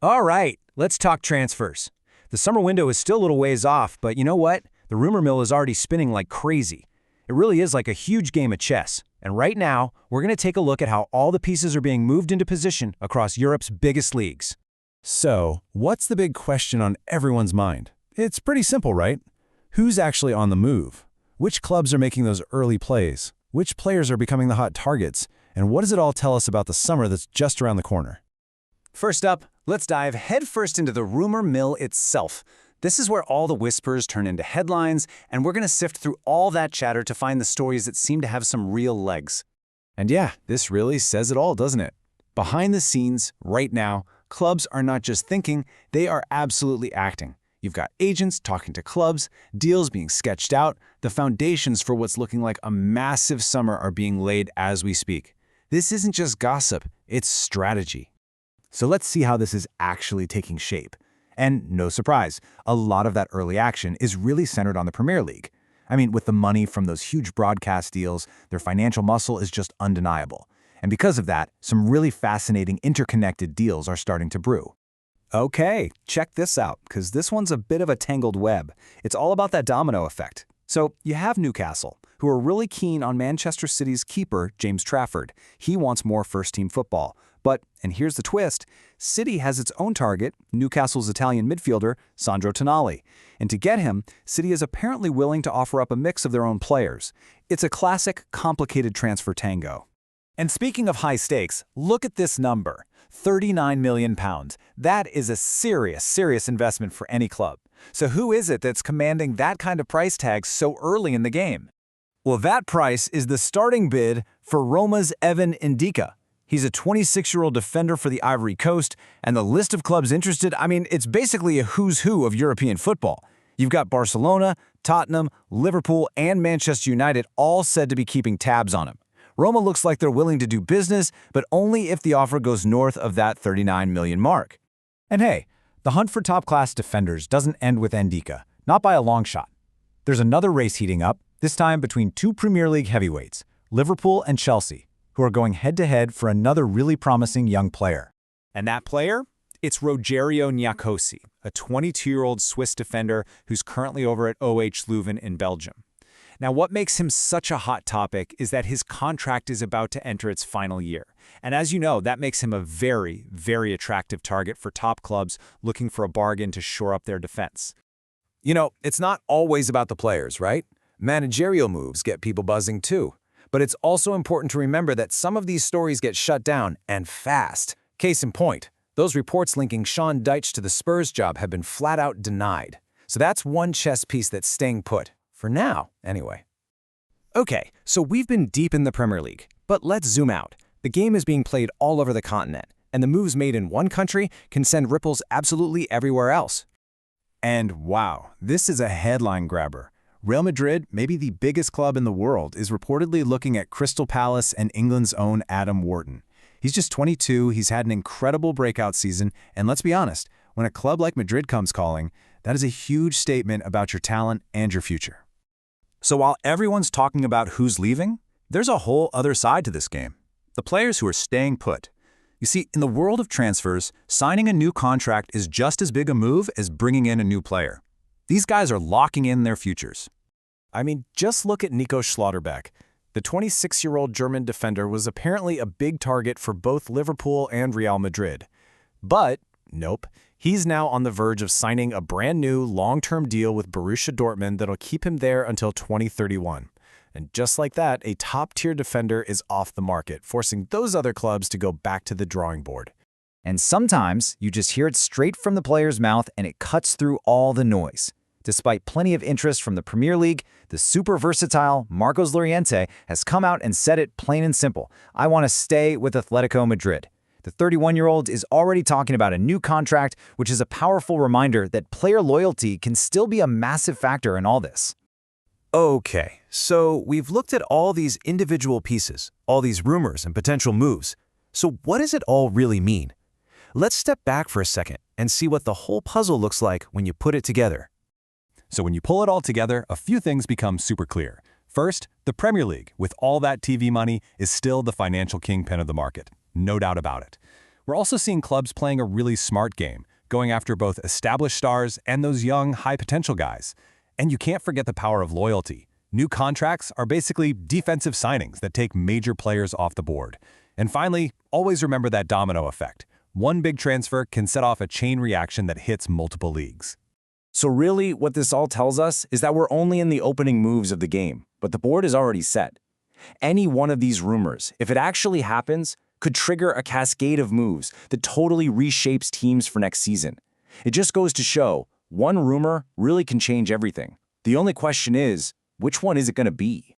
All right, let's talk transfers. The summer window is still a little ways off, but you know what? The rumor mill is already spinning like crazy. It really is like a huge game of chess. And right now, we're going to take a look at how all the pieces are being moved into position across Europe's biggest leagues. So, what's the big question on everyone's mind? It's pretty simple, right? Who's actually on the move? Which clubs are making those early plays? Which players are becoming the hot targets? And what does it all tell us about the summer that's just around the corner? First up, let's dive headfirst into the rumor mill itself. This is where all the whispers turn into headlines, and we're going to sift through all that chatter to find the stories that seem to have some real legs. And yeah, this really says it all, doesn't it? Behind the scenes, right now, clubs are not just thinking, they are absolutely acting. You've got agents talking to clubs, deals being sketched out, the foundations for what's looking like a massive summer are being laid as we speak. This isn't just gossip, it's strategy. So let's see how this is actually taking shape. And no surprise, a lot of that early action is really centered on the Premier League. I mean, with the money from those huge broadcast deals, their financial muscle is just undeniable. And because of that, some really fascinating interconnected deals are starting to brew. Okay, check this out, because this one's a bit of a tangled web. It's all about that domino effect. So you have Newcastle, who are really keen on Manchester City's keeper, James Trafford. He wants more first-team football. But, and here's the twist, City has its own target, Newcastle's Italian midfielder, Sandro Tonali. And to get him, City is apparently willing to offer up a mix of their own players. It's a classic, complicated transfer tango. And speaking of high stakes, look at this number, £39 million. That is a serious investment for any club. So who is it that's commanding that kind of price tag so early in the game? Well, that price is the starting bid for Roma's Evan Ndicka. He's a 26-year-old defender for the Ivory Coast, and the list of clubs interested, I mean, it's basically a who's who of European football. You've got Barcelona, Tottenham, Liverpool, and Manchester United all said to be keeping tabs on him. Roma looks like they're willing to do business, but only if the offer goes north of that 39 million mark. And hey, the hunt for top-class defenders doesn't end with Ndicka, not by a long shot. There's another race heating up, this time between two Premier League heavyweights, Liverpool and Chelsea, who are going head-to-head for another really promising young player. And that player? It's Rogerio Niakosi, a 22-year-old Swiss defender who's currently over at OH Leuven in Belgium. Now, what makes him such a hot topic is that his contract is about to enter its final year. And as you know, that makes him a very attractive target for top clubs looking for a bargain to shore up their defense. You know, it's not always about the players, right? Managerial moves get people buzzing too. But it's also important to remember that some of these stories get shut down, and fast. Case in point, those reports linking Sean Dyche to the Spurs job have been flat out denied. So that's one chess piece that's staying put. For now, anyway. Okay, so we've been deep in the Premier League, but let's zoom out. The game is being played all over the continent, and the moves made in one country can send ripples absolutely everywhere else. And wow, this is a headline grabber. Real Madrid, maybe the biggest club in the world, is reportedly looking at Crystal Palace and England's own Adam Wharton. He's just 22, he's had an incredible breakout season, and let's be honest, when a club like Madrid comes calling, that is a huge statement about your talent and your future. So while everyone's talking about who's leaving, there's a whole other side to this game. The players who are staying put. You see, in the world of transfers, signing a new contract is just as big a move as bringing in a new player. These guys are locking in their futures. I mean, just look at Nico Schlotterbeck. The 26-year-old German defender was apparently a big target for both Liverpool and Real Madrid. But, nope, he's now on the verge of signing a brand new long-term deal with Borussia Dortmund that'll keep him there until 2031. And just like that, a top-tier defender is off the market, forcing those other clubs to go back to the drawing board. And sometimes, you just hear it straight from the player's mouth and it cuts through all the noise. Despite plenty of interest from the Premier League, the super versatile Marcos Llorente has come out and said it plain and simple. I want to stay with Atletico Madrid. The 31-year-old is already talking about a new contract, which is a powerful reminder that player loyalty can still be a massive factor in all this. Okay, so we've looked at all these individual pieces, all these rumors and potential moves. So what does it all really mean? Let's step back for a second and see what the whole puzzle looks like when you put it together. So when you pull it all together, a few things become super clear. First, the Premier League, with all that TV money, is still the financial kingpin of the market. No doubt about it. We're also seeing clubs playing a really smart game, going after both established stars and those young, high-potential guys. And you can't forget the power of loyalty. New contracts are basically defensive signings that take major players off the board. And finally, always remember that domino effect. One big transfer can set off a chain reaction that hits multiple leagues. So really, what this all tells us is that we're only in the opening moves of the game, but the board is already set. Any one of these rumors, if it actually happens, could trigger a cascade of moves that totally reshapes teams for next season. It just goes to show, one rumor really can change everything. The only question is, which one is it going to be?